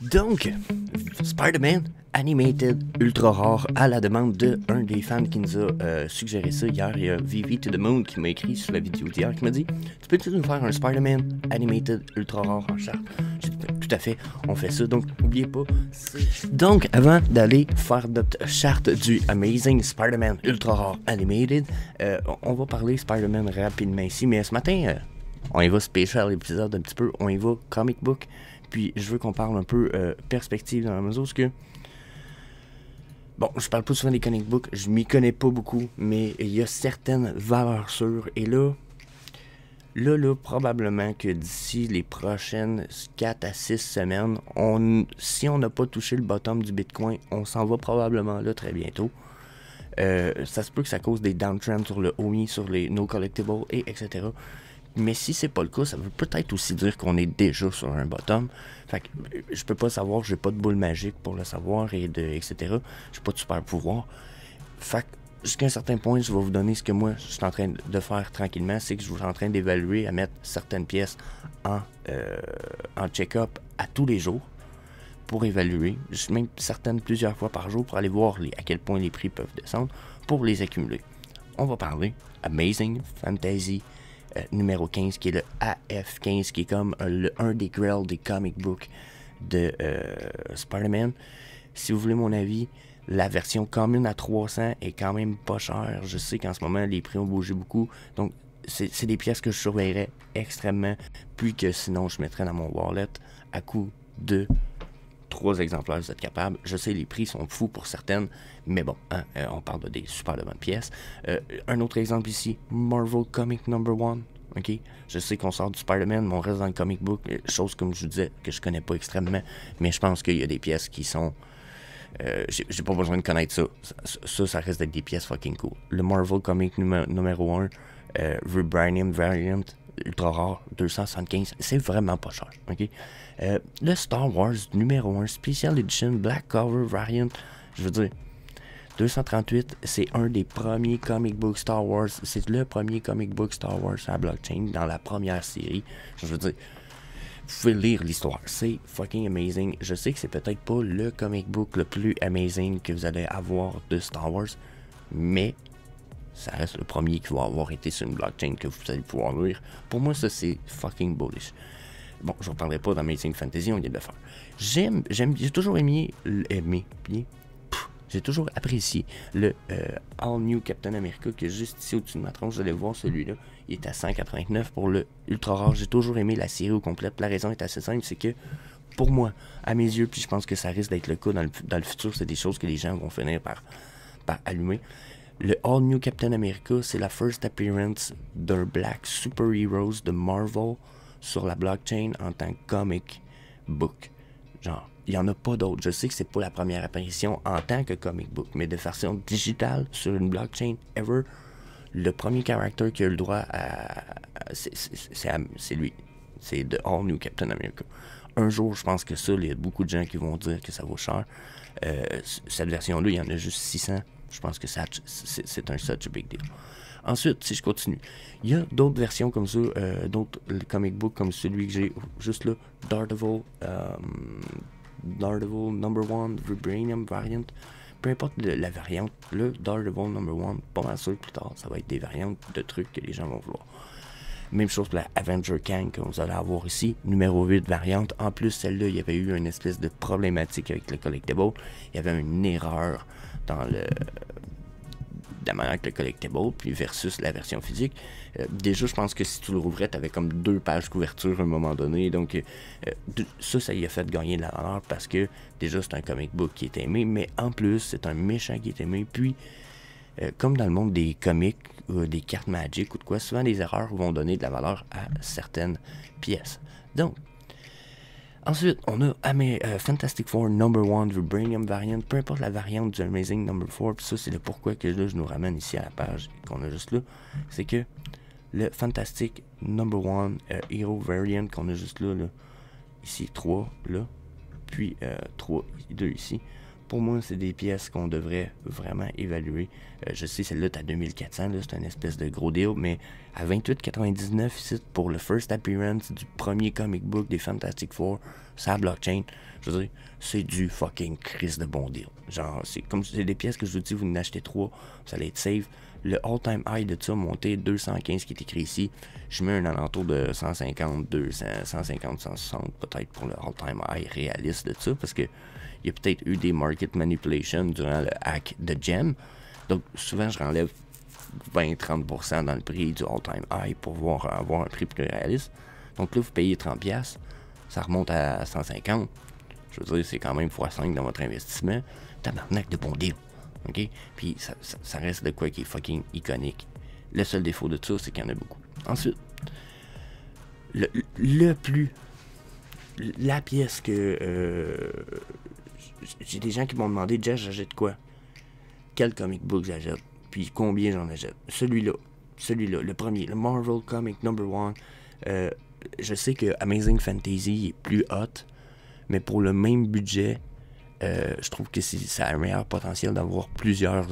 Donc, Spider-Man Animated Ultra Rare à la demande de un des fans qui nous a suggéré ça hier. Il y a Vivi to the Moon qui m'a écrit sur la vidéo d'hier qui m'a dit « Tu peux-tu nous faire un Spider-Man Animated Ultra Rare en charte? » J'ai dit « Tout à fait, on fait ça, donc n'oubliez pas. » Donc, avant d'aller faire notre charte du Amazing Spider-Man Ultra Rare Animated, on va parler Spider-Man rapidement ici, mais ce matin, on y va spécial épisode un petit peu, on y va comic book. Puis je veux qu'on parle un peu perspective dans la mesure où que... Bon, je parle pas souvent des comic books, je m'y connais pas beaucoup, mais il y a certaines valeurs sûres. Et là, probablement que d'ici les prochaines 4 à 6 semaines, si on n'a pas touché le bottom du Bitcoin, on s'en va probablement là très bientôt. Ça se peut que ça cause des downtrends sur le OMI, sur les no collectibles, et etc. Mais si c'est pas le cas, ça veut peut-être aussi dire qu'on est déjà sur un bottom. Fait que je peux pas savoir, j'ai pas de boule magique pour le savoir, etc. J'ai pas de super pouvoir. Fait que jusqu'à un certain point, je vais vous donner ce que moi je suis en train de faire tranquillement, c'est que je suis en train d'évaluer, à mettre certaines pièces en check-up à tous les jours pour évaluer, même certaines plusieurs fois par jour pour aller voir à quel point les prix peuvent descendre pour les accumuler. On va parler Amazing Fantasy numéro 15 qui est le AF15 qui est comme un des grails des comic books de Spider-Man. Si vous voulez mon avis, la version commune à 300 est quand même pas chère. Je sais qu'en ce moment les prix ont bougé beaucoup, donc c'est des pièces que je surveillerais extrêmement, puis que sinon je mettrais dans mon wallet à coût de 3 exemplaires, vous êtes capable. Je sais, les prix sont fous pour certaines, mais bon, hein, on parle de des super de bonnes pièces. Un autre exemple ici, Marvel Comic Number 1. Ok, je sais qu'on sort du Spider-Man, mais on reste dans le comic book, chose comme je vous disais, que je connais pas extrêmement, mais je pense qu'il y a des pièces qui sont... j'ai pas besoin de connaître ça. Ça reste d'être des pièces fucking cool. Le Marvel Comic numéro 1, Vibranium Variant, ultra rare, 275, c'est vraiment pas cher, ok? Le Star Wars numéro 1, Special Edition, Black Cover Variant, je veux dire, 238, c'est un des premiers comic book Star Wars, c'est le premier comic book Star Wars à la blockchain dans la première série, je veux dire, vous pouvez lire l'histoire, c'est fucking amazing. Je sais que c'est peut-être pas le comic book le plus amazing que vous allez avoir de Star Wars, mais ça reste le premier qui va avoir été sur une blockchain que vous allez pouvoir lire. Pour moi, ça c'est fucking bullish. Bon, je ne reparlerai pas d'Amazing Fantasy, on vient de le faire. J'ai toujours j'ai toujours apprécié le All New Captain America qui est juste ici au-dessus de ma tronche. Vous allez voir celui-là, il est à 189 pour le ultra rare. J'ai toujours aimé la série au complet. La raison est assez simple, c'est que pour moi, à mes yeux, puis je pense que ça risque d'être le cas dans le futur, c'est des choses que les gens vont finir par allumer. Le All New Captain America, c'est la first appearance d'un Black Super Heroes de Marvel sur la blockchain en tant que comic book. Genre, il n'y en a pas d'autres. Je sais que c'est pas la première apparition en tant que comic book, mais de version digitale sur une blockchain ever, le premier character qui a eu le droit à... c'est lui. C'est The All New Captain America. Un jour, je pense que ça, il y a beaucoup de gens qui vont dire que ça vaut cher. Cette version-là, il y en a juste 600. Je pense que c'est un such a big deal. Ensuite, si je continue, il y a d'autres versions comme ça, d'autres comic books comme celui que j'ai juste là, Daredevil Number 1, Vibranium Variant, peu importe la variante, le Daredevil Number 1, pas mal sûr plus tard, ça va être des variantes de trucs que les gens vont vouloir. Même chose pour la Avenger Kang que vous allez avoir ici, numéro 8 variante. En plus, celle-là, il y avait eu une espèce de problématique avec le collectible. Il y avait une erreur dans la manière que le collectible, puis versus la version physique. Déjà, je pense que si tu le rouvrais, tu avais comme 2 pages couverture à un moment donné. Donc, ça y a fait gagner de la valeur parce que déjà, c'est un comic book qui est aimé, mais en plus, c'est un méchant qui est aimé. Puis, comme dans le monde des comics, des cartes Magic ou de quoi, souvent les erreurs vont donner de la valeur à certaines pièces. Donc, ensuite, on a Fantastic Four Number 1 Vibranium Variant, peu importe la variante du Amazing Number 4, puis ça c'est le pourquoi que là je nous ramène ici à la page qu'on a juste là, c'est que le Fantastic Number 1 Hero Variant qu'on a juste là, ici 3, là, puis 2 ici, pour moi, c'est des pièces qu'on devrait vraiment évaluer. Je sais, celle-là, t'as 2400, c'est un espèce de gros deal, mais à 28,99 ici, pour le first appearance du premier comic book des Fantastic Four, sur la blockchain, je veux dire, c'est du fucking Chris de bon deal. Genre, c'est comme c'est des pièces que je vous dis, vous en achetez 3, ça allait être safe. Le all-time high de ça, monté 215 qui est écrit ici, je mets un alentour de 150, 200, 150, 160 peut-être pour le all-time high réaliste de ça, parce que il y a peut-être eu des market manipulations durant le hack de Gem. Donc, souvent, je renlève 20-30% dans le prix du all-time high pour avoir un prix plus réaliste. Donc là, vous payez 30$, ça remonte à 150. Je veux dire, c'est quand même x5 dans votre investissement. Tabarnak de bon deal. OK? Puis, ça reste de quoi qui est fucking iconique. Le seul défaut de ça, c'est qu'il y en a beaucoup. Ensuite, la pièce que... j'ai des gens qui m'ont demandé, Jess, j'achète quoi? Quel comic book j'achète? Puis combien j'en achète? Celui-là, le premier, le Marvel Comic No. 1. Je sais que Amazing Fantasy est plus hot, mais pour le même budget, je trouve que ça a un meilleur potentiel d'avoir plusieurs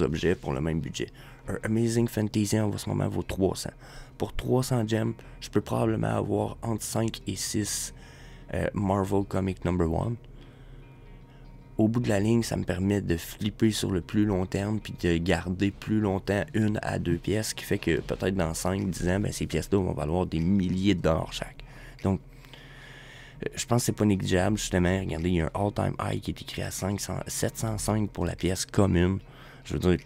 objets pour le même budget. Un Amazing Fantasy en ce moment vaut 300. Pour 300 gemmes, je peux probablement avoir entre 5 et 6 Marvel Comic No. 1. Au bout de la ligne, ça me permet de flipper sur le plus long terme puis de garder plus longtemps 1 à 2 pièces, ce qui fait que peut-être dans 5-10 ans, ben, ces pièces-là vont valoir des milliers de dollars chaque. Donc, je pense que c'est pas négligeable, justement. Regardez, il y a un all-time high qui est écrit à 705 pour la pièce commune. Je veux dire,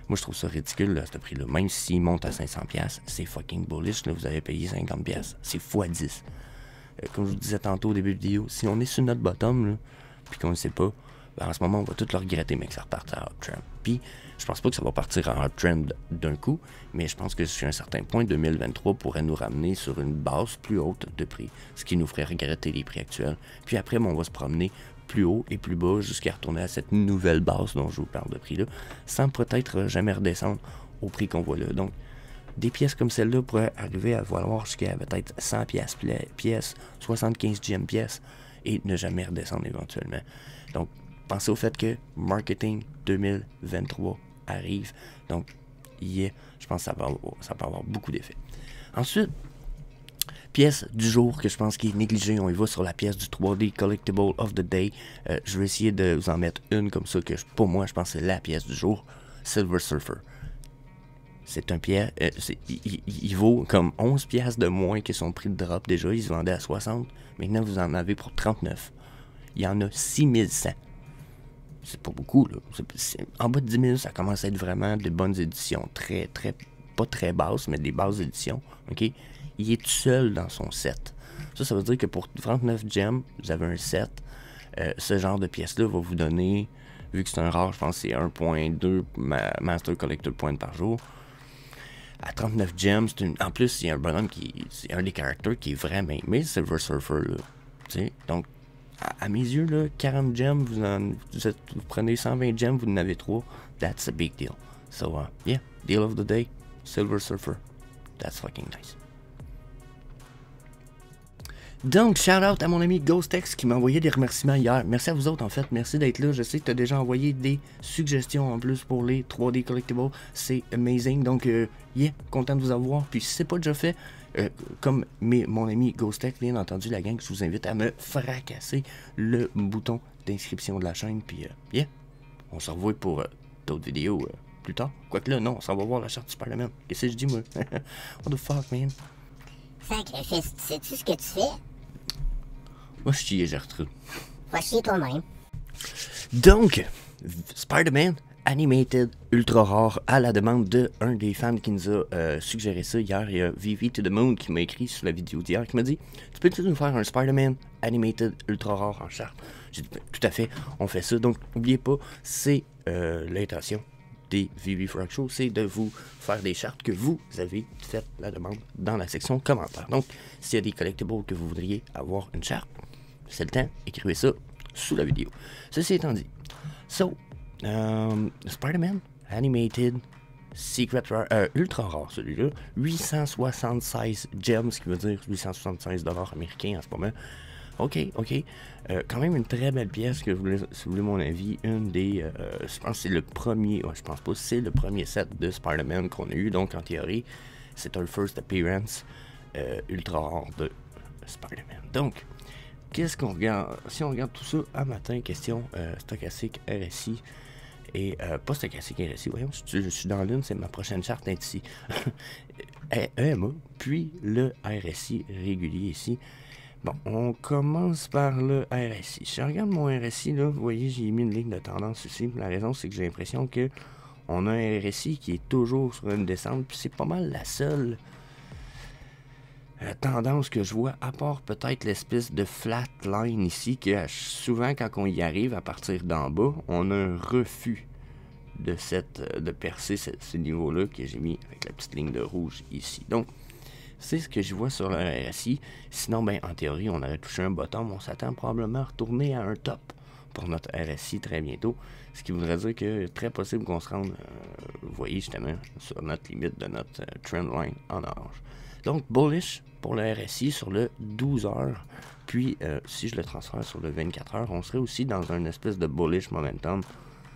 moi je trouve ça ridicule là, à ce prix-là. Même s'il monte à 500$, c'est fucking bullish. Là, vous avez payé 50$. C'est x10. Comme je vous disais tantôt au début de vidéo, si on est sur notre bottom, là, puis qu'on ne sait pas, ben en ce moment, on va tout le regretter, mais que ça reparte en uptrend. Puis, je pense pas que ça va partir en uptrend d'un coup, mais je pense que sur un certain point, 2023 pourrait nous ramener sur une base plus haute de prix, ce qui nous ferait regretter les prix actuels. Puis après, on va se promener plus haut et plus bas jusqu'à retourner à cette nouvelle base dont je vous parle de prix-là, sans peut-être jamais redescendre au prix qu'on voit là. Donc, des pièces comme celle-là pourraient arriver à valoir jusqu'à peut-être 100$ pièce, 75 GM pièces, et ne jamais redescendre éventuellement. Donc, pensez au fait que Marketing 2023 arrive. Donc, je pense que ça peut avoir beaucoup d'effets. Ensuite, pièce du jour que je pense qu'il est négligée. On y va sur la pièce du 3D Collectible of the Day. Je vais essayer de vous en mettre une comme ça que pour moi, je pense que c'est la pièce du jour. Silver Surfer. C'est un pièce, il vaut comme 11$ de moins que son prix de drop déjà. Il se vendait à 60. Maintenant, vous en avez pour 39. Il y en a 6100. C'est pas beaucoup, là. En bas de 10 000, ça commence à être vraiment de bonnes éditions. Pas très basses, mais des basses éditions. OK? Il est tout seul dans son set. Ça veut dire que pour 39 gems, vous avez un set. Ce genre de pièce-là va vous donner, vu que c'est un rare, je pense que c'est 1.2 Master Collector Points par jour. À 39 gems, en plus, il y a un bonhomme c'est un des caractères qui est vraiment aimé, Silver Surfer, là. T'sais? Donc, à mes yeux, là, 40 gems, vous prenez 120 gems, vous en avez 3. That's a big deal. So, yeah, deal of the day, Silver Surfer. That's fucking nice. Donc, shout out à mon ami Ghostex qui m'a envoyé des remerciements hier. Merci à vous autres, en fait. Merci d'être là. Je sais que tu as déjà envoyé des suggestions en plus pour les 3D Collectibles. C'est amazing. Donc, yeah, content de vous avoir. Puis, si c'est pas déjà fait, comme mon ami Ghostex, bien entendu, la gang, je vous invite à me fracasser le bouton d'inscription de la chaîne. Puis, yeah, on se revoit pour d'autres vidéos plus tard. Quoique là, non, on s'en va voir la charte du Spider-Man. Qu'est-ce que je dis, moi? What the fuck, man? Sacrifice, sais-tu ce que tu fais? Moi, je chie Gertrude. Va chier toi-même. Donc, Spider-Man Animated Ultra Rare à la demande de un des fans qui nous a suggéré ça hier. Il y a Vivi to the Moon qui m'a écrit sur la vidéo d'hier qui m'a dit « Tu peux-tu nous faire un Spider-Man Animated Ultra Rare en charte? » J'ai dit « Tout à fait, on fait ça. » Donc, n'oubliez pas, c'est l'intention des Vivi Frog Show, c'est de vous faire des chartes que vous avez fait la demande dans la section commentaires. Donc, s'il y a des collectibles que vous voudriez avoir une charte, c'est le temps, écrivez ça sous la vidéo. Ceci étant dit, Spider-Man Animated Secret Rare, ultra rare celui-là, 876 gems, ce qui veut dire 876$ américains en ce moment. OK. Quand même une très belle pièce que si vous voulez mon avis, une des... je pense que c'est le premier... Ouais, je pense pas, c'est le premier set de Spider-Man qu'on a eu. Donc, en théorie, c'est un first appearance ultra rare de Spider-Man. Donc, qu'est-ce qu'on regarde? Si on regarde tout ça à matin, question stochastique RSI. Et pas stochastique RSI, voyons, je suis dans l'une, c'est ma prochaine charte ici. EMA, puis le RSI régulier ici. Bon, on commence par le RSI. Si je regarde mon RSI, là, vous voyez, j'ai mis une ligne de tendance ici. La raison, c'est que j'ai l'impression que on a un RSI qui est toujours sur une descente, puis c'est pas mal la seule tendance que je vois, à part peut-être l'espèce de flat line ici, que souvent, quand on y arrive à partir d'en bas, on a un refus de percer ce niveau-là que j'ai mis avec la petite ligne de rouge ici. Donc, c'est ce que je vois sur le RSI. Sinon, ben, en théorie, on aurait touché un bottom. On s'attend probablement à retourner à un top pour notre RSI très bientôt. Ce qui voudrait dire que très possible qu'on se rende, vous voyez justement, sur notre limite de notre trendline en orange. Donc, bullish pour le RSI sur le 12 heures. Puis, si je le transfère sur le 24 heures, on serait aussi dans un espèce de bullish momentum,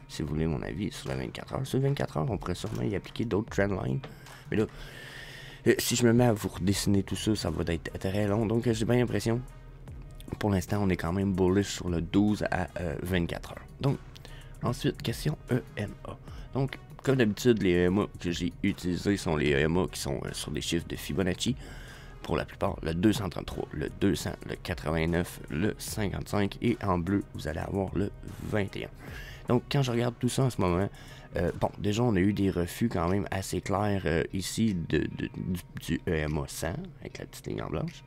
si vous voulez mon avis, sur le 24 heures. Sur le 24 heures, on pourrait sûrement y appliquer d'autres trendlines. Mais là, si je me mets à vous redessiner tout ça, ça va être très long. Donc, j'ai bien l'impression, pour l'instant, on est quand même bullish sur le 12 à 24 heures. Donc, ensuite, question EMA. Donc, comme d'habitude, les EMA que j'ai utilisés sont les EMA qui sont sur des chiffres de Fibonacci. Pour la plupart, le 233, le 200, le 89, le 55 et en bleu, vous allez avoir le 21. Donc, quand je regarde tout ça en ce moment, bon, déjà, on a eu des refus quand même assez clairs ici du EMA 100, avec la petite ligne en blanche.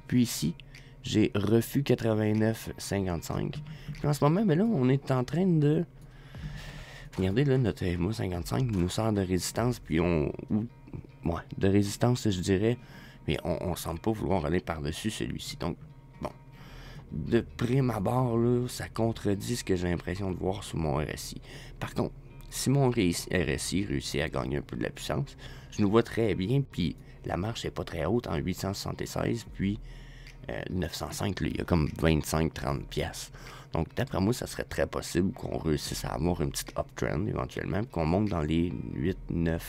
Puis ici, j'ai refus 89,55. Puis en ce moment, ben là, on est en train de... Regardez, là, notre EMA 55 nous sert de résistance, puis de résistance, je dirais, mais on semble pas vouloir aller par-dessus celui-ci. Donc, bon, de prime abord, là, ça contredit ce que j'ai l'impression de voir sur mon RSI. Par contre, si mon RSI réussit à gagner un peu de la puissance, je nous vois très bien, puis la marche n'est pas très haute, en 876, puis 905, là, il y a comme 25-30 piastres. Donc, d'après moi, ça serait très possible qu'on réussisse à avoir une petite uptrend éventuellement, qu'on monte dans les 8-9,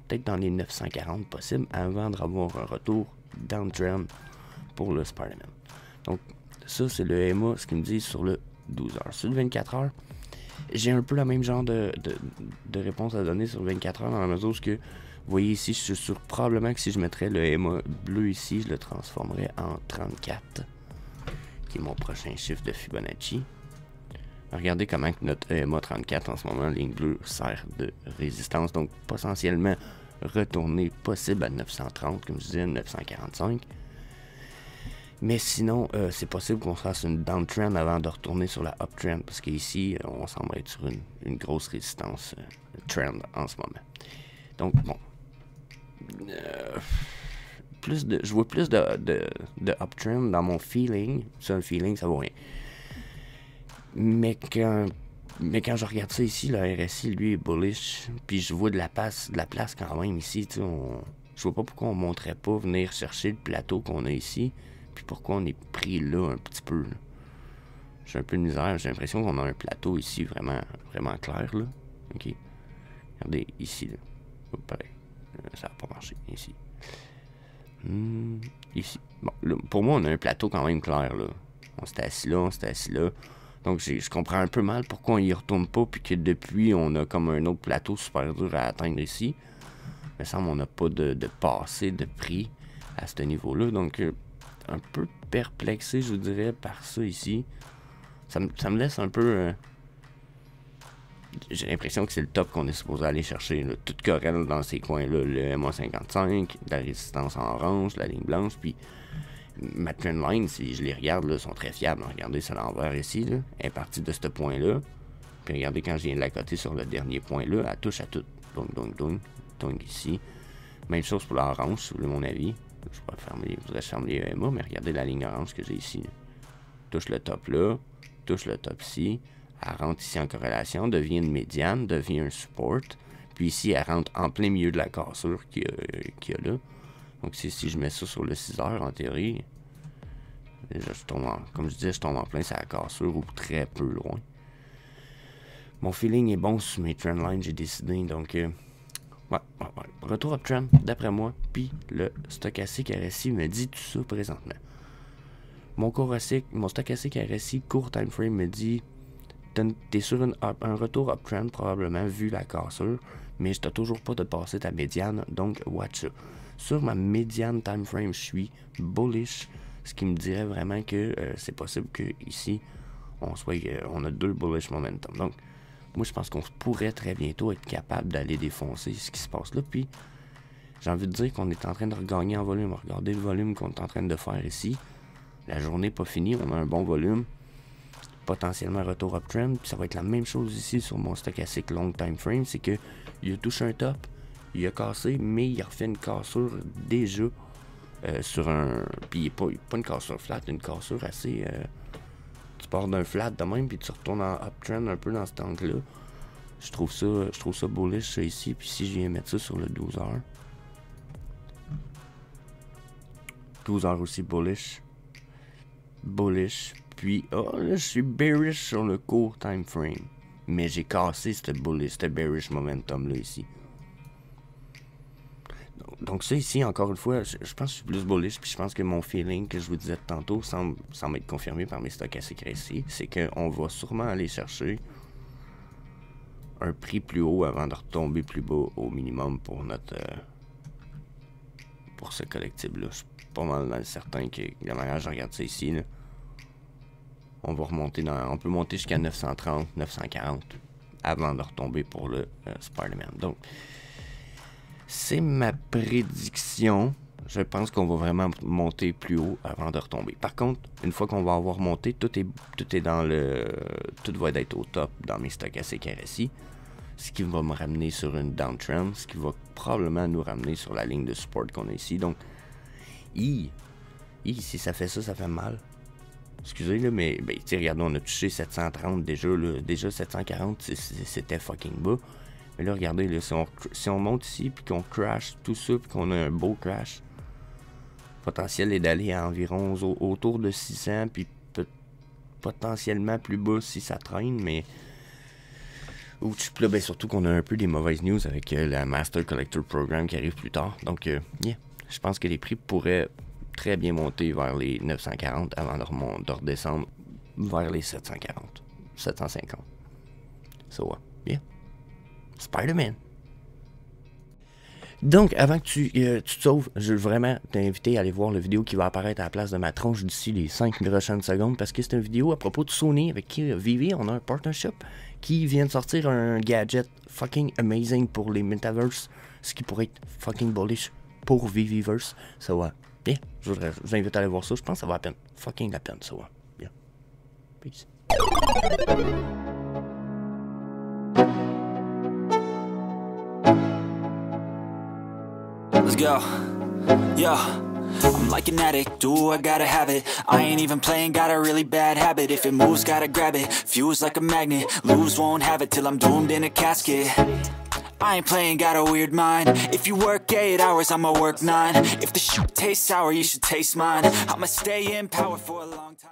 peut-être dans les 940 possibles, avant d'avoir un retour downtrend pour le Spider-Man. Donc, ça, c'est le EMA, ce qu'il me dit sur le 12 heures. Sur le 24 heures, j'ai un peu le même genre de réponse à donner sur le 24 heures, dans la mesure où que, vous voyez ici, je suis sûr probablement que si je mettrais le EMA bleu ici, je le transformerais en 34, qui est mon prochain chiffre de Fibonacci. Regardez comment notre EMA 34 en ce moment, ligne bleue, sert de résistance. Donc, potentiellement, retourner possible à 930, comme je disais, 945. Mais sinon, c'est possible qu'on se fasse une downtrend avant de retourner sur la uptrend, parce qu'ici, on semble être sur une grosse résistance trend en ce moment. Donc, bon. Je vois plus de uptrend dans mon feeling. Ça, un feeling, ça vaut rien. Mais quand je regarde ça ici, le RSI, lui, est bullish. Puis je vois de la place quand même ici. Je vois pas pourquoi on ne montrait pas venir chercher le plateau qu'on a ici. Puis pourquoi on est pris là un petit peu. J'ai un peu de misère. J'ai l'impression qu'on a un plateau ici vraiment, vraiment clair. Là. OK. Regardez ici. Là. Oh, pareil. Ça n'a pas marché. Ici. Ici. Bon, là, pour moi, on a un plateau quand même clair. Là. On s'était assis là. Donc, je comprends un peu mal pourquoi on y retourne pas, puis que depuis, on a comme un autre plateau super dur à atteindre ici. Il me semble qu'on n'a pas de passé de prix à ce niveau-là. Donc, un peu perplexé, je vous dirais, par ça ici. Ça me laisse un peu... j'ai l'impression que c'est le top qu'on est supposé aller chercher. Là. Tout corrèle dans ces coins-là. Le MA55, la résistance en orange, la ligne blanche, puis... Ma trendline, si je les regarde, là, sont très fiables. Regardez, c'est à l'envers ici. Là. Elle est partie de ce point-là. Puis regardez, quand je viens de la coter sur le dernier point-là, elle touche à tout. Donc ici. Même chose pour l'orange, si vous voulez mon avis. Je voudrais fermer les EMA, mais regardez la ligne orange que j'ai ici. Là. Touche le top là, touche le top ici. Elle rentre ici en corrélation, devient une médiane, devient un support. Puis ici, elle rentre en plein milieu de la cassure qu'il y a là. Donc, si je mets ça sur le 6 heures, en théorie, Déjà, comme je disais, je tombe en plein sur la cassure ou très peu loin. Mon feeling est bon sur mes trendlines, j'ai décidé, donc ouais. Retour uptrend, d'après moi, puis le stochastique RSI me dit tout ça présentement. Mon stochastique RSI court time frame me dit t'es sur un retour uptrend probablement vu la cassure, mais je t'ai toujours pas de passer ta médiane, donc watch ça. Sur ma médiane time frame, je suis bullish, ce qui me dirait vraiment que c'est possible que ici on a 2 bullish momentum. Donc moi je pense qu'on pourrait très bientôt être capable d'aller défoncer ce qui se passe là. Puis j'ai envie de dire qu'on est en train de regagner en volume. Regardez le volume qu'on est en train de faire ici. La journée n'est pas finie, on a un bon volume. Potentiellement un retour uptrend. Puis ça va être la même chose ici sur mon stochastique long time frame. C'est que il a touché un top, il a cassé, mais il a refait une cassure déjà sur un. Puis pas une cassure flat, une cassure assez. Tu pars d'un flat de même, puis tu retournes en uptrend un peu dans cet angle-là. Je trouve ça bullish ça, ici. Puis si je viens mettre ça sur le 12 heures. 12 heures aussi bullish. Puis là je suis bearish sur le court time frame. Mais j'ai cassé ce bearish momentum là ici. Donc ça ici, encore une fois, je pense que je suis plus bullish, puis je pense que mon feeling que je vous disais tantôt semble être confirmé par mes stochastiques ici, c'est qu'on va sûrement aller chercher un prix plus haut avant de retomber plus bas au minimum pour pour ce collectif-là. Je suis pas mal certain que la manière je regarde ça ici, là, on peut monter jusqu'à 930, 940 avant de retomber pour le Spider-Man. Donc, c'est ma prédiction. Je pense qu'on va vraiment monter plus haut avant de retomber. Par contre, une fois qu'on va avoir monté, tout va être au top dans mes stochastiques RSI. Ce qui va me ramener sur une downtrend, ce qui va probablement nous ramener sur la ligne de support qu'on a ici. Donc, si ça fait ça, ça fait mal. Excusez, là, mais regardez, on a touché 730 déjà. Là, déjà 740, c'était fucking bas. Mais là, regardez, là, si on monte ici, puis qu'on crash tout ça, puis qu'on a un beau crash, le potentiel est d'aller à environ autour de 600, puis potentiellement plus bas si ça traîne, mais... Là, surtout qu'on a un peu des mauvaises news avec la Master Collector Program qui arrive plus tard. Donc, je pense que les prix pourraient très bien monter vers les 940 avant de redescendre vers les 740, 750. So, Spider-Man. Donc, avant que tu te sauves, je veux vraiment t'inviter à aller voir la vidéo qui va apparaître à la place de ma tronche d'ici les 5 prochaines secondes, parce que c'est une vidéo à propos de Sony avec qui Vivi, on a un partnership qui vient de sortir un gadget fucking amazing pour les Metaverse, ce qui pourrait être fucking bullish pour Viviverse. Ça va bien. Je vous invite à aller voir ça. Je pense que ça va à peine. Fucking la peine, ça va bien. Peace. Let's go. Yo, I'm like an addict, do I gotta have it. I ain't even playing, got a really bad habit. If it moves, gotta grab it. Fuse like a magnet, lose, won't have it till I'm doomed in a casket. I ain't playing, got a weird mind. If you work 8 hours, I'ma work 9. If the shoot tastes sour, you should taste mine. I'ma stay in power for a long time.